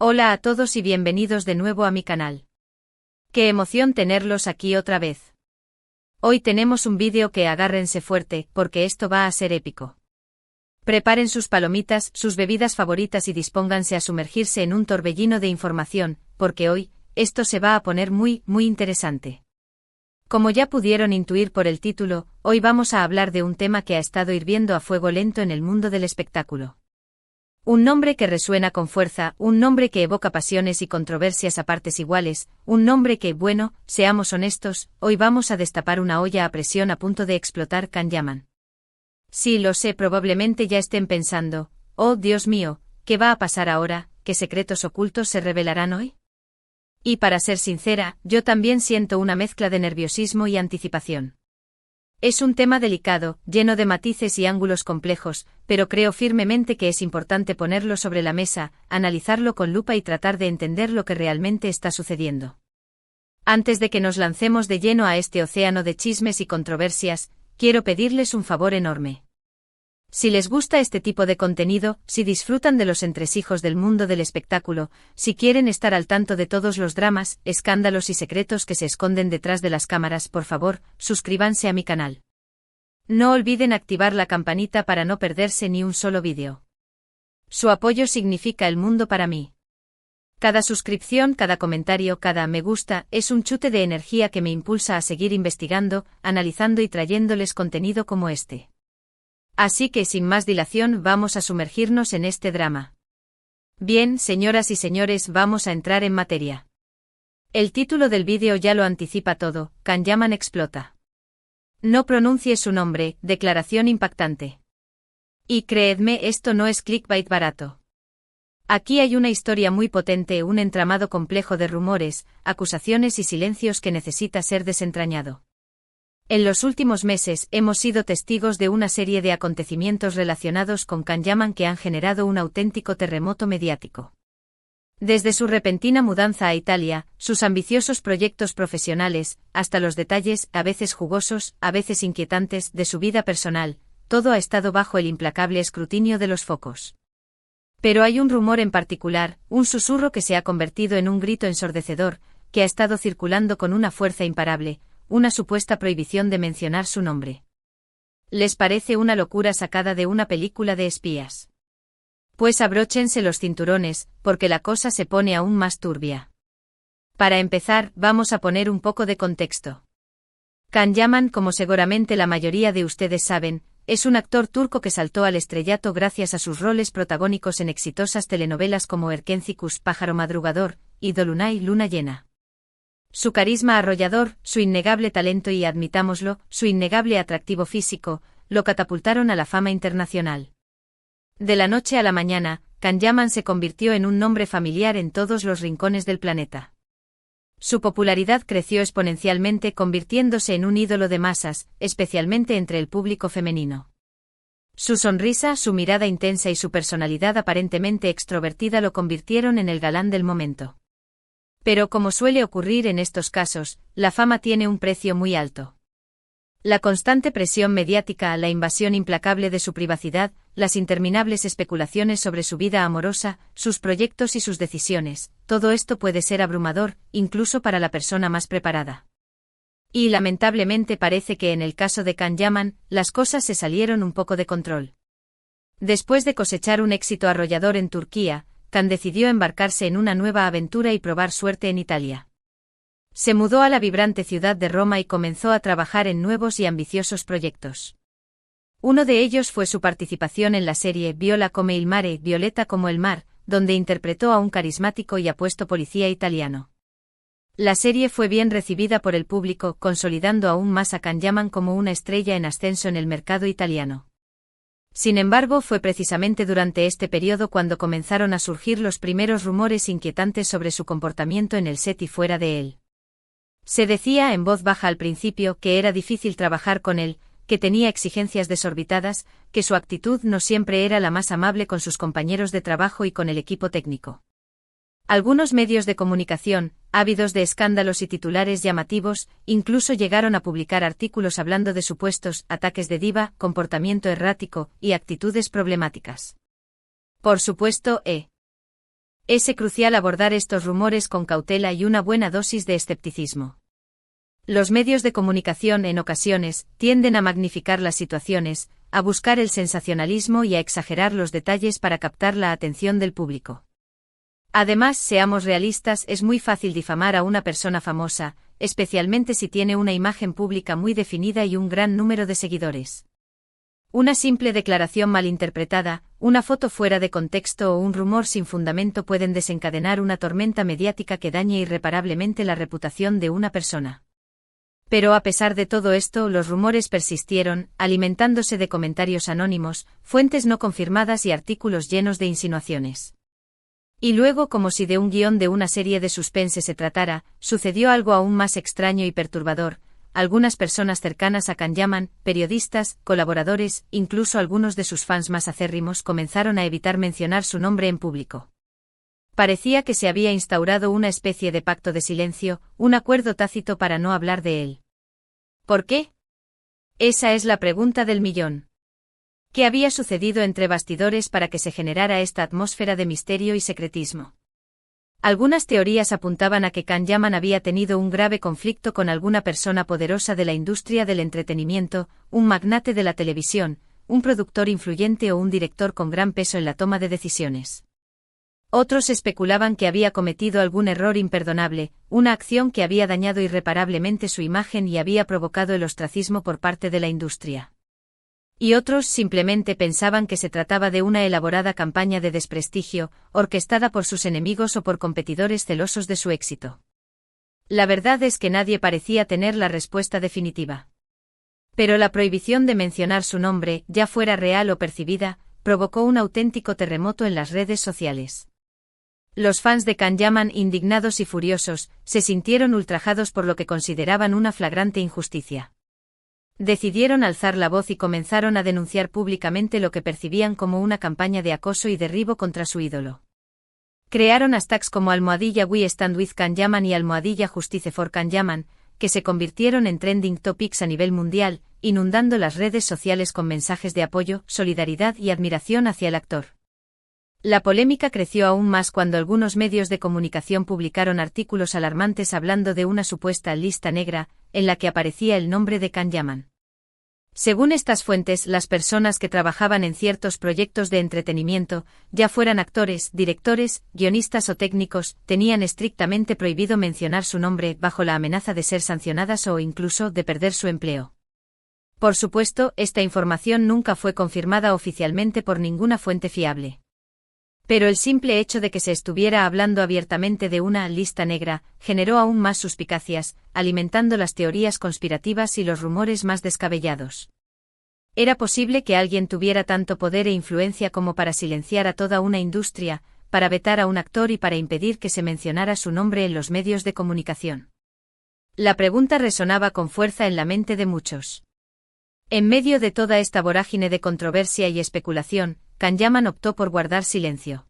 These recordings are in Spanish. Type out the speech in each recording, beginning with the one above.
Hola a todos y bienvenidos de nuevo a mi canal. Qué emoción tenerlos aquí otra vez. Hoy tenemos un vídeo que agárrense fuerte, porque esto va a ser épico. Preparen sus palomitas, sus bebidas favoritas y dispónganse a sumergirse en un torbellino de información, porque hoy, esto se va a poner muy interesante. Como ya pudieron intuir por el título, hoy vamos a hablar de un tema que ha estado hirviendo a fuego lento en el mundo del espectáculo. Un nombre que resuena con fuerza, un nombre que evoca pasiones y controversias a partes iguales, un nombre que, bueno, seamos honestos, hoy vamos a destapar una olla a presión a punto de explotar. Can Yaman. Sí, lo sé, probablemente ya estén pensando, oh Dios mío, ¿qué va a pasar ahora? ¿Qué secretos ocultos se revelarán hoy? Y para ser sincera, yo también siento una mezcla de nerviosismo y anticipación. Es un tema delicado, lleno de matices y ángulos complejos, pero creo firmemente que es importante ponerlo sobre la mesa, analizarlo con lupa y tratar de entender lo que realmente está sucediendo. Antes de que nos lancemos de lleno a este océano de chismes y controversias, quiero pedirles un favor enorme. Si les gusta este tipo de contenido, si disfrutan de los entresijos del mundo del espectáculo, si quieren estar al tanto de todos los dramas, escándalos y secretos que se esconden detrás de las cámaras, por favor, suscríbanse a mi canal. No olviden activar la campanita para no perderse ni un solo vídeo. Su apoyo significa el mundo para mí. Cada suscripción, cada comentario, cada me gusta, es un chute de energía que me impulsa a seguir investigando, analizando y trayéndoles contenido como este. Así que sin más dilación vamos a sumergirnos en este drama. Bien, señoras y señores, vamos a entrar en materia. El título del vídeo ya lo anticipa todo, Can Yaman explota. No pronuncie su nombre, declaración impactante. Y creedme, esto no es clickbait barato. Aquí hay una historia muy potente, un entramado complejo de rumores, acusaciones y silencios que necesita ser desentrañado. En los últimos meses hemos sido testigos de una serie de acontecimientos relacionados con Can Yaman que han generado un auténtico terremoto mediático. Desde su repentina mudanza a Italia, sus ambiciosos proyectos profesionales, hasta los detalles, a veces jugosos, a veces inquietantes, de su vida personal, todo ha estado bajo el implacable escrutinio de los focos. Pero hay un rumor en particular, un susurro que se ha convertido en un grito ensordecedor, que ha estado circulando con una fuerza imparable, una supuesta prohibición de mencionar su nombre. ¿Les parece una locura sacada de una película de espías? Pues abróchense los cinturones, porque la cosa se pone aún más turbia. Para empezar, vamos a poner un poco de contexto. Can Yaman, como seguramente la mayoría de ustedes saben, es un actor turco que saltó al estrellato gracias a sus roles protagónicos en exitosas telenovelas como Erkencikus, Pájaro Madrugador, y Dolunay, Luna Llena. Su carisma arrollador, su innegable talento y, admitámoslo, su innegable atractivo físico, lo catapultaron a la fama internacional. De la noche a la mañana, Can Yaman se convirtió en un nombre familiar en todos los rincones del planeta. Su popularidad creció exponencialmente, convirtiéndose en un ídolo de masas, especialmente entre el público femenino. Su sonrisa, su mirada intensa y su personalidad aparentemente extrovertida lo convirtieron en el galán del momento. Pero como suele ocurrir en estos casos, la fama tiene un precio muy alto. La constante presión mediática, la invasión implacable de su privacidad, las interminables especulaciones sobre su vida amorosa, sus proyectos y sus decisiones, todo esto puede ser abrumador, incluso para la persona más preparada. Y lamentablemente parece que en el caso de Can Yaman, las cosas se salieron un poco de control. Después de cosechar un éxito arrollador en Turquía, Can decidió embarcarse en una nueva aventura y probar suerte en Italia. Se mudó a la vibrante ciudad de Roma y comenzó a trabajar en nuevos y ambiciosos proyectos. Uno de ellos fue su participación en la serie Viola come il mare, Violeta como el mar, donde interpretó a un carismático y apuesto policía italiano. La serie fue bien recibida por el público, consolidando aún más a Can Yaman como una estrella en ascenso en el mercado italiano. Sin embargo, fue precisamente durante este periodo cuando comenzaron a surgir los primeros rumores inquietantes sobre su comportamiento en el set y fuera de él. Se decía en voz baja al principio que era difícil trabajar con él, que tenía exigencias desorbitadas, que su actitud no siempre era la más amable con sus compañeros de trabajo y con el equipo técnico. Algunos medios de comunicación, ávidos de escándalos y titulares llamativos, incluso llegaron a publicar artículos hablando de supuestos ataques de diva, comportamiento errático y actitudes problemáticas. Por supuesto, Es crucial abordar estos rumores con cautela y una buena dosis de escepticismo. Los medios de comunicación en ocasiones tienden a magnificar las situaciones, a buscar el sensacionalismo y a exagerar los detalles para captar la atención del público. Además, seamos realistas, es muy fácil difamar a una persona famosa, especialmente si tiene una imagen pública muy definida y un gran número de seguidores. Una simple declaración malinterpretada, una foto fuera de contexto o un rumor sin fundamento pueden desencadenar una tormenta mediática que dañe irreparablemente la reputación de una persona. Pero a pesar de todo esto, los rumores persistieron, alimentándose de comentarios anónimos, fuentes no confirmadas y artículos llenos de insinuaciones. Y luego, como si de un guión de una serie de suspense se tratara, sucedió algo aún más extraño y perturbador. Algunas personas cercanas a Kanyaman, periodistas, colaboradores, incluso algunos de sus fans más acérrimos comenzaron a evitar mencionar su nombre en público. Parecía que se había instaurado una especie de pacto de silencio, un acuerdo tácito para no hablar de él. ¿Por qué? Esa es la pregunta del millón. ¿Qué había sucedido entre bastidores para que se generara esta atmósfera de misterio y secretismo? Algunas teorías apuntaban a que Kanyaman había tenido un grave conflicto con alguna persona poderosa de la industria del entretenimiento, un magnate de la televisión, un productor influyente o un director con gran peso en la toma de decisiones. Otros especulaban que había cometido algún error imperdonable, una acción que había dañado irreparablemente su imagen y había provocado el ostracismo por parte de la industria. Y otros simplemente pensaban que se trataba de una elaborada campaña de desprestigio, orquestada por sus enemigos o por competidores celosos de su éxito. La verdad es que nadie parecía tener la respuesta definitiva. Pero la prohibición de mencionar su nombre, ya fuera real o percibida, provocó un auténtico terremoto en las redes sociales. Los fans de Kanyaman, indignados y furiosos, se sintieron ultrajados por lo que consideraban una flagrante injusticia. Decidieron alzar la voz y comenzaron a denunciar públicamente lo que percibían como una campaña de acoso y derribo contra su ídolo. Crearon hashtags como #We Stand With Kanyaman y #Justice for Kanyaman, que se convirtieron en trending topics a nivel mundial, inundando las redes sociales con mensajes de apoyo, solidaridad y admiración hacia el actor. La polémica creció aún más cuando algunos medios de comunicación publicaron artículos alarmantes hablando de una supuesta lista negra, en la que aparecía el nombre de Kanyaman. Según estas fuentes, las personas que trabajaban en ciertos proyectos de entretenimiento, ya fueran actores, directores, guionistas o técnicos, tenían estrictamente prohibido mencionar su nombre bajo la amenaza de ser sancionadas o incluso de perder su empleo. Por supuesto, esta información nunca fue confirmada oficialmente por ninguna fuente fiable. Pero el simple hecho de que se estuviera hablando abiertamente de una lista negra generó aún más suspicacias, alimentando las teorías conspirativas y los rumores más descabellados. Era posible que alguien tuviera tanto poder e influencia como para silenciar a toda una industria, para vetar a un actor y para impedir que se mencionara su nombre en los medios de comunicación. La pregunta resonaba con fuerza en la mente de muchos. En medio de toda esta vorágine de controversia y especulación, Kanyaman optó por guardar silencio.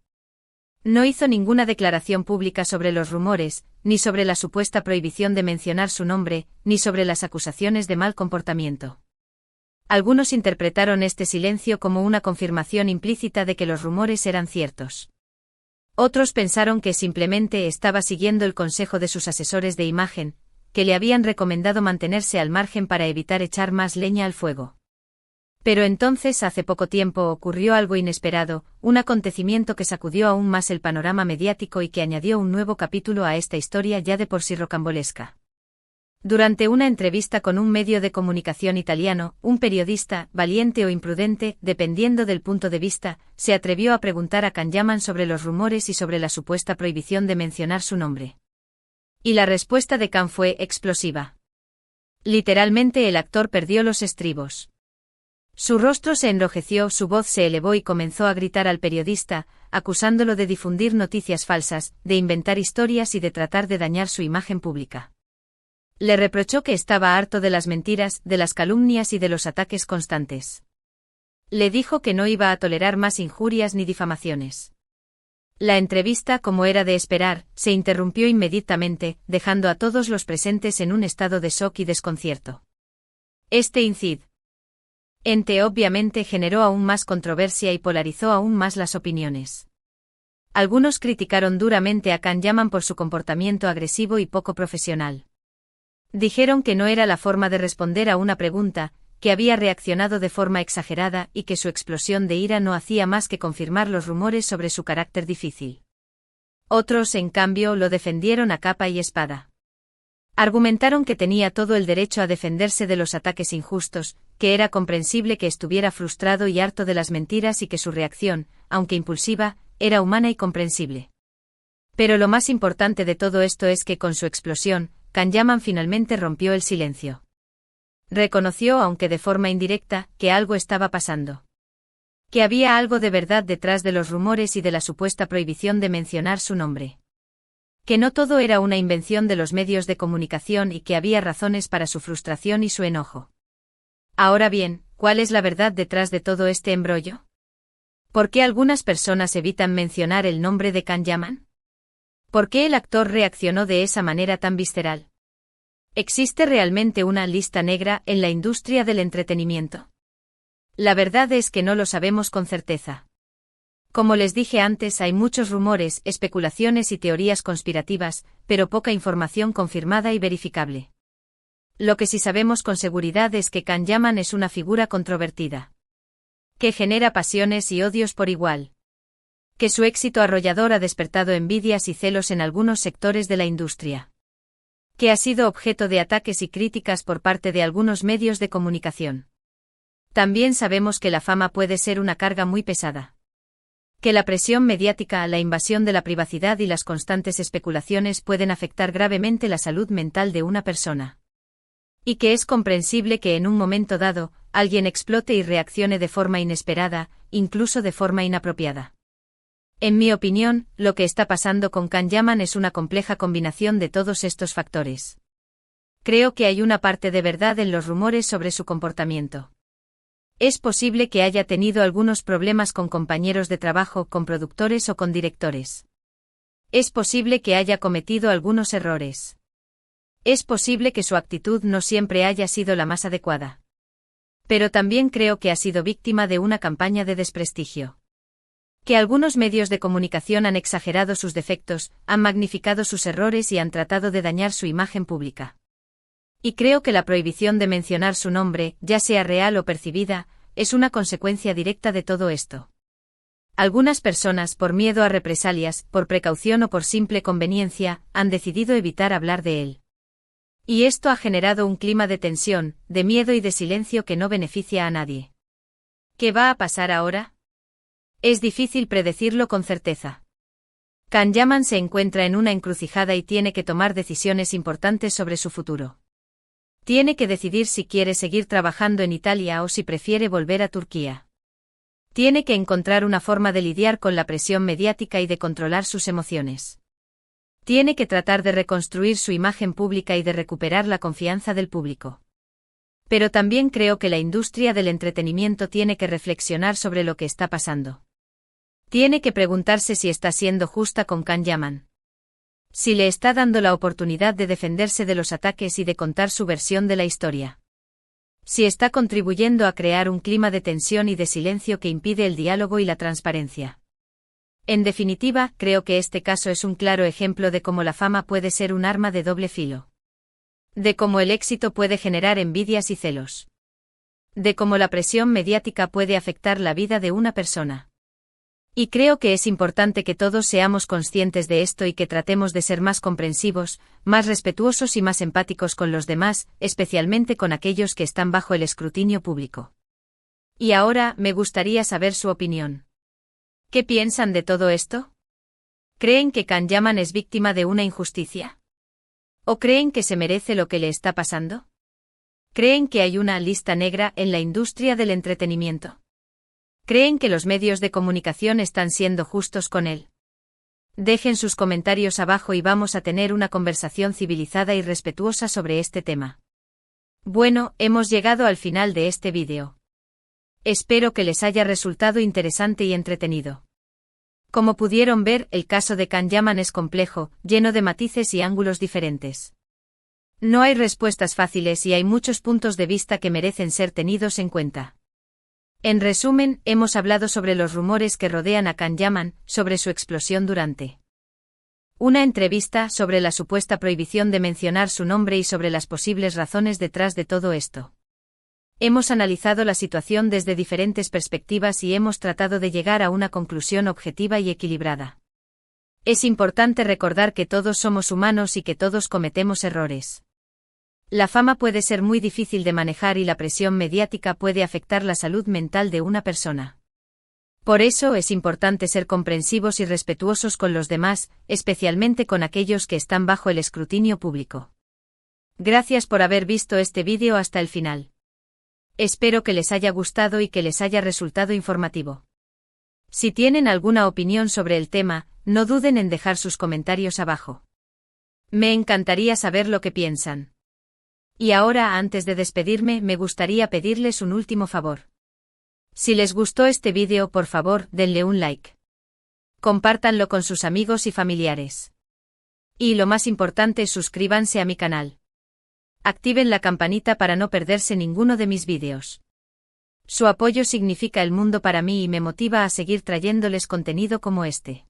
No hizo ninguna declaración pública sobre los rumores, ni sobre la supuesta prohibición de mencionar su nombre, ni sobre las acusaciones de mal comportamiento. Algunos interpretaron este silencio como una confirmación implícita de que los rumores eran ciertos. Otros pensaron que simplemente estaba siguiendo el consejo de sus asesores de imagen, que le habían recomendado mantenerse al margen para evitar echar más leña al fuego. Pero entonces, hace poco tiempo, ocurrió algo inesperado, un acontecimiento que sacudió aún más el panorama mediático y que añadió un nuevo capítulo a esta historia ya de por sí rocambolesca. Durante una entrevista con un medio de comunicación italiano, un periodista, valiente o imprudente, dependiendo del punto de vista, se atrevió a preguntar a Kanyaman sobre los rumores y sobre la supuesta prohibición de mencionar su nombre. Y la respuesta de Kan fue explosiva. Literalmente el actor perdió los estribos. Su rostro se enrojeció, su voz se elevó y comenzó a gritar al periodista, acusándolo de difundir noticias falsas, de inventar historias y de tratar de dañar su imagen pública. Le reprochó que estaba harto de las mentiras, de las calumnias y de los ataques constantes. Le dijo que no iba a tolerar más injurias ni difamaciones. La entrevista, como era de esperar, se interrumpió inmediatamente, dejando a todos los presentes en un estado de shock y desconcierto. Este incidente obviamente generó aún más controversia y polarizó aún más las opiniones. Algunos criticaron duramente a Can Yaman por su comportamiento agresivo y poco profesional. Dijeron que no era la forma de responder a una pregunta, que había reaccionado de forma exagerada y que su explosión de ira no hacía más que confirmar los rumores sobre su carácter difícil. Otros, en cambio, lo defendieron a capa y espada. Argumentaron que tenía todo el derecho a defenderse de los ataques injustos, que era comprensible que estuviera frustrado y harto de las mentiras y que su reacción, aunque impulsiva, era humana y comprensible. Pero lo más importante de todo esto es que con su explosión, Can Yaman finalmente rompió el silencio. Reconoció, aunque de forma indirecta, que algo estaba pasando. Que había algo de verdad detrás de los rumores y de la supuesta prohibición de mencionar su nombre. Que no todo era una invención de los medios de comunicación y que había razones para su frustración y su enojo. Ahora bien, ¿cuál es la verdad detrás de todo este embrollo? ¿Por qué algunas personas evitan mencionar el nombre de Can Yaman? ¿Por qué el actor reaccionó de esa manera tan visceral? ¿Existe realmente una lista negra en la industria del entretenimiento? La verdad es que no lo sabemos con certeza. Como les dije antes, hay muchos rumores, especulaciones y teorías conspirativas, pero poca información confirmada y verificable. Lo que sí sabemos con seguridad es que Can Yaman es una figura controvertida. Que genera pasiones y odios por igual. Que su éxito arrollador ha despertado envidias y celos en algunos sectores de la industria. Que ha sido objeto de ataques y críticas por parte de algunos medios de comunicación. También sabemos que la fama puede ser una carga muy pesada. Que la presión mediática, la invasión de la privacidad y las constantes especulaciones pueden afectar gravemente la salud mental de una persona. Y que es comprensible que en un momento dado, alguien explote y reaccione de forma inesperada, incluso de forma inapropiada. En mi opinión, lo que está pasando con Can Yaman es una compleja combinación de todos estos factores. Creo que hay una parte de verdad en los rumores sobre su comportamiento. Es posible que haya tenido algunos problemas con compañeros de trabajo, con productores o con directores. Es posible que haya cometido algunos errores. Es posible que su actitud no siempre haya sido la más adecuada. Pero también creo que ha sido víctima de una campaña de desprestigio. Que algunos medios de comunicación han exagerado sus defectos, han magnificado sus errores y han tratado de dañar su imagen pública. Y creo que la prohibición de mencionar su nombre, ya sea real o percibida, es una consecuencia directa de todo esto. Algunas personas, por miedo a represalias, por precaución o por simple conveniencia, han decidido evitar hablar de él. Y esto ha generado un clima de tensión, de miedo y de silencio que no beneficia a nadie. ¿Qué va a pasar ahora? Es difícil predecirlo con certeza. Can Yaman se encuentra en una encrucijada y tiene que tomar decisiones importantes sobre su futuro. Tiene que decidir si quiere seguir trabajando en Italia o si prefiere volver a Turquía. Tiene que encontrar una forma de lidiar con la presión mediática y de controlar sus emociones. Tiene que tratar de reconstruir su imagen pública y de recuperar la confianza del público. Pero también creo que la industria del entretenimiento tiene que reflexionar sobre lo que está pasando. Tiene que preguntarse si está siendo justa con Can Yaman. Si le está dando la oportunidad de defenderse de los ataques y de contar su versión de la historia. Si está contribuyendo a crear un clima de tensión y de silencio que impide el diálogo y la transparencia. En definitiva, creo que este caso es un claro ejemplo de cómo la fama puede ser un arma de doble filo. De cómo el éxito puede generar envidias y celos. De cómo la presión mediática puede afectar la vida de una persona. Y creo que es importante que todos seamos conscientes de esto y que tratemos de ser más comprensivos, más respetuosos y más empáticos con los demás, especialmente con aquellos que están bajo el escrutinio público. Y ahora, me gustaría saber su opinión. ¿Qué piensan de todo esto? ¿Creen que Can Yaman es víctima de una injusticia? ¿O creen que se merece lo que le está pasando? ¿Creen que hay una lista negra en la industria del entretenimiento? ¿Creen que los medios de comunicación están siendo justos con él? Dejen sus comentarios abajo y vamos a tener una conversación civilizada y respetuosa sobre este tema. Bueno, hemos llegado al final de este vídeo. Espero que les haya resultado interesante y entretenido. Como pudieron ver, el caso de Can Yaman es complejo, lleno de matices y ángulos diferentes. No hay respuestas fáciles y hay muchos puntos de vista que merecen ser tenidos en cuenta. En resumen, hemos hablado sobre los rumores que rodean a Can Yaman, sobre su explosión durante una entrevista, sobre la supuesta prohibición de mencionar su nombre y sobre las posibles razones detrás de todo esto. Hemos analizado la situación desde diferentes perspectivas y hemos tratado de llegar a una conclusión objetiva y equilibrada. Es importante recordar que todos somos humanos y que todos cometemos errores. La fama puede ser muy difícil de manejar y la presión mediática puede afectar la salud mental de una persona. Por eso es importante ser comprensivos y respetuosos con los demás, especialmente con aquellos que están bajo el escrutinio público. Gracias por haber visto este vídeo hasta el final. Espero que les haya gustado y que les haya resultado informativo. Si tienen alguna opinión sobre el tema, no duden en dejar sus comentarios abajo. Me encantaría saber lo que piensan. Y ahora, antes de despedirme, me gustaría pedirles un último favor. Si les gustó este vídeo, por favor, denle un like. Compártanlo con sus amigos y familiares. Y lo más importante, suscríbanse a mi canal. Activen la campanita para no perderse ninguno de mis vídeos. Su apoyo significa el mundo para mí y me motiva a seguir trayéndoles contenido como este.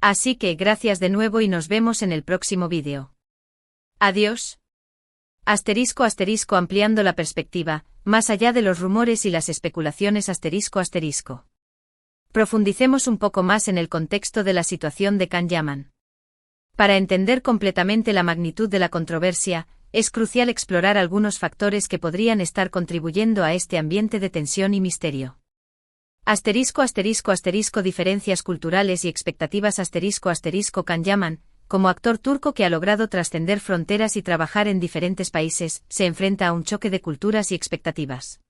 Así que gracias de nuevo y nos vemos en el próximo vídeo. Adiós. Asterisco asterisco ampliando la perspectiva, más allá de los rumores y las especulaciones asterisco asterisco. Profundicemos un poco más en el contexto de la situación de Can Yaman. Para entender completamente la magnitud de la controversia, es crucial explorar algunos factores que podrían estar contribuyendo a este ambiente de tensión y misterio. Asterisco asterisco asterisco diferencias culturales y expectativas asterisco asterisco Can Yaman, como actor turco que ha logrado trascender fronteras y trabajar en diferentes países, se enfrenta a un choque de culturas y expectativas.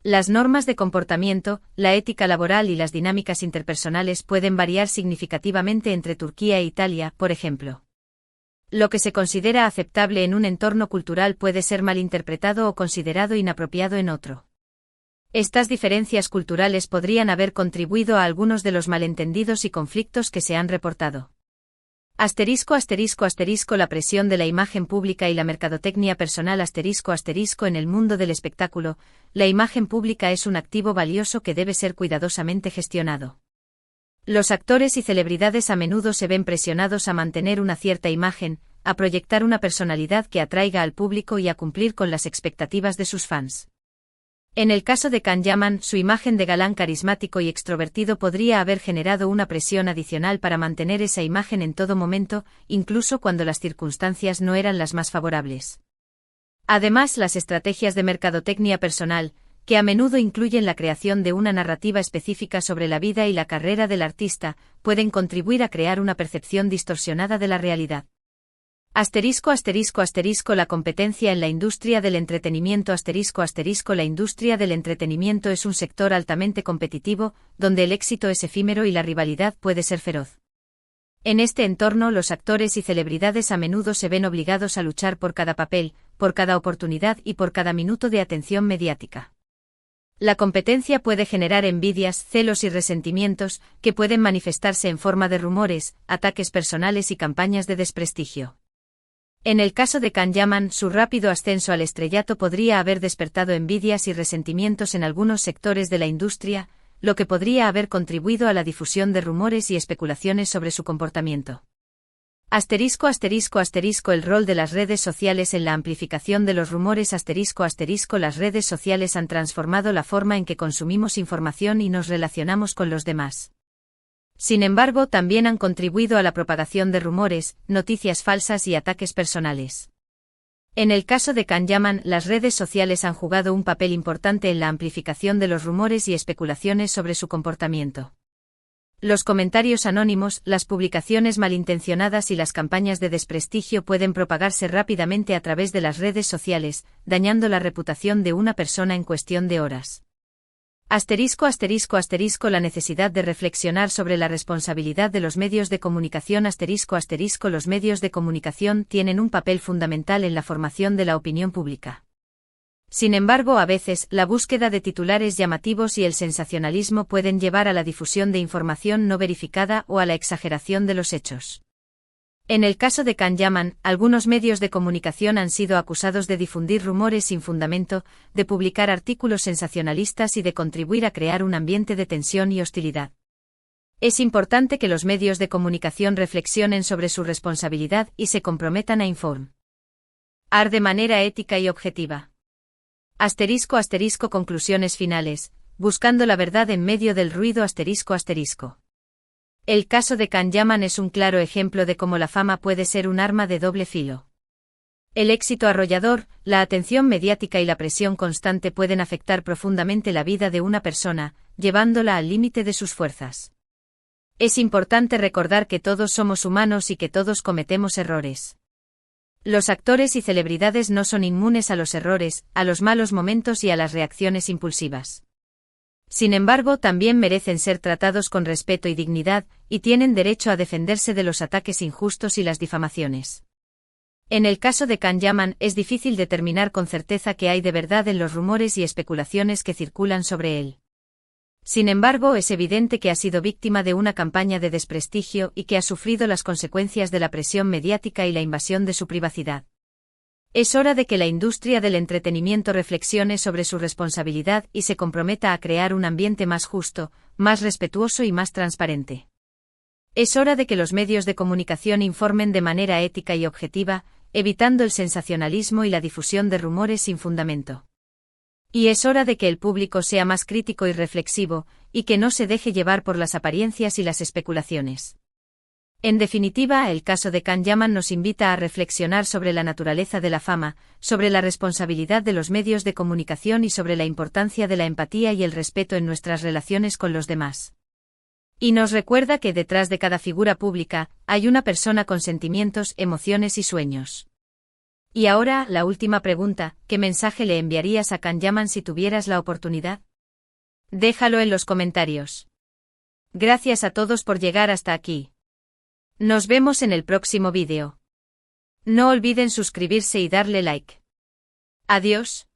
Las normas de comportamiento, la ética laboral y las dinámicas interpersonales pueden variar significativamente entre Turquía e Italia, por ejemplo. Lo que se considera aceptable en un entorno cultural puede ser malinterpretado o considerado inapropiado en otro. Estas diferencias culturales podrían haber contribuido a algunos de los malentendidos y conflictos que se han reportado. Asterisco asterisco asterisco la presión de la imagen pública y la mercadotecnia personal asterisco asterisco en el mundo del espectáculo, la imagen pública es un activo valioso que debe ser cuidadosamente gestionado. Los actores y celebridades a menudo se ven presionados a mantener una cierta imagen, a proyectar una personalidad que atraiga al público y a cumplir con las expectativas de sus fans. En el caso de Can Yaman, su imagen de galán carismático y extrovertido podría haber generado una presión adicional para mantener esa imagen en todo momento, incluso cuando las circunstancias no eran las más favorables. Además, las estrategias de mercadotecnia personal, que a menudo incluyen la creación de una narrativa específica sobre la vida y la carrera del artista, pueden contribuir a crear una percepción distorsionada de la realidad. Asterisco asterisco asterisco la competencia en la industria del entretenimiento asterisco asterisco la industria del entretenimiento es un sector altamente competitivo, donde el éxito es efímero y la rivalidad puede ser feroz. En este entorno los actores y celebridades a menudo se ven obligados a luchar por cada papel, por cada oportunidad y por cada minuto de atención mediática. La competencia puede generar envidias, celos y resentimientos, que pueden manifestarse en forma de rumores, ataques personales y campañas de desprestigio. En el caso de Can Yaman, su rápido ascenso al estrellato podría haber despertado envidias y resentimientos en algunos sectores de la industria, lo que podría haber contribuido a la difusión de rumores y especulaciones sobre su comportamiento. Asterisco asterisco asterisco el rol de las redes sociales en la amplificación de los rumores asterisco asterisco las redes sociales han transformado la forma en que consumimos información y nos relacionamos con los demás. Sin embargo, también han contribuido a la propagación de rumores, noticias falsas y ataques personales. En el caso de Can Yaman, las redes sociales han jugado un papel importante en la amplificación de los rumores y especulaciones sobre su comportamiento. Los comentarios anónimos, las publicaciones malintencionadas y las campañas de desprestigio pueden propagarse rápidamente a través de las redes sociales, dañando la reputación de una persona en cuestión de horas. Asterisco asterisco asterisco la necesidad de reflexionar sobre la responsabilidad de los medios de comunicación asterisco asterisco los medios de comunicación tienen un papel fundamental en la formación de la opinión pública. Sin embargo, a veces, la búsqueda de titulares llamativos y el sensacionalismo pueden llevar a la difusión de información no verificada o a la exageración de los hechos. En el caso de Can Yaman, algunos medios de comunicación han sido acusados de difundir rumores sin fundamento, de publicar artículos sensacionalistas y de contribuir a crear un ambiente de tensión y hostilidad. Es importante que los medios de comunicación reflexionen sobre su responsabilidad y se comprometan a informar de manera ética y objetiva. *** Conclusiones finales, buscando la verdad en medio del ruido ***. El caso de Can Yaman es un claro ejemplo de cómo la fama puede ser un arma de doble filo. El éxito arrollador, la atención mediática y la presión constante pueden afectar profundamente la vida de una persona, llevándola al límite de sus fuerzas. Es importante recordar que todos somos humanos y que todos cometemos errores. Los actores y celebridades no son inmunes a los errores, a los malos momentos y a las reacciones impulsivas. Sin embargo, también merecen ser tratados con respeto y dignidad, y tienen derecho a defenderse de los ataques injustos y las difamaciones. En el caso de Can Yaman, es difícil determinar con certeza qué hay de verdad en los rumores y especulaciones que circulan sobre él. Sin embargo, es evidente que ha sido víctima de una campaña de desprestigio y que ha sufrido las consecuencias de la presión mediática y la invasión de su privacidad. Es hora de que la industria del entretenimiento reflexione sobre su responsabilidad y se comprometa a crear un ambiente más justo, más respetuoso y más transparente. Es hora de que los medios de comunicación informen de manera ética y objetiva, evitando el sensacionalismo y la difusión de rumores sin fundamento. Y es hora de que el público sea más crítico y reflexivo, y que no se deje llevar por las apariencias y las especulaciones. En definitiva, el caso de Can Yaman nos invita a reflexionar sobre la naturaleza de la fama, sobre la responsabilidad de los medios de comunicación y sobre la importancia de la empatía y el respeto en nuestras relaciones con los demás. Y nos recuerda que detrás de cada figura pública, hay una persona con sentimientos, emociones y sueños. Y ahora, la última pregunta, ¿qué mensaje le enviarías a Can Yaman si tuvieras la oportunidad? Déjalo en los comentarios. Gracias a todos por llegar hasta aquí. Nos vemos en el próximo vídeo. No olviden suscribirse y darle like. Adiós.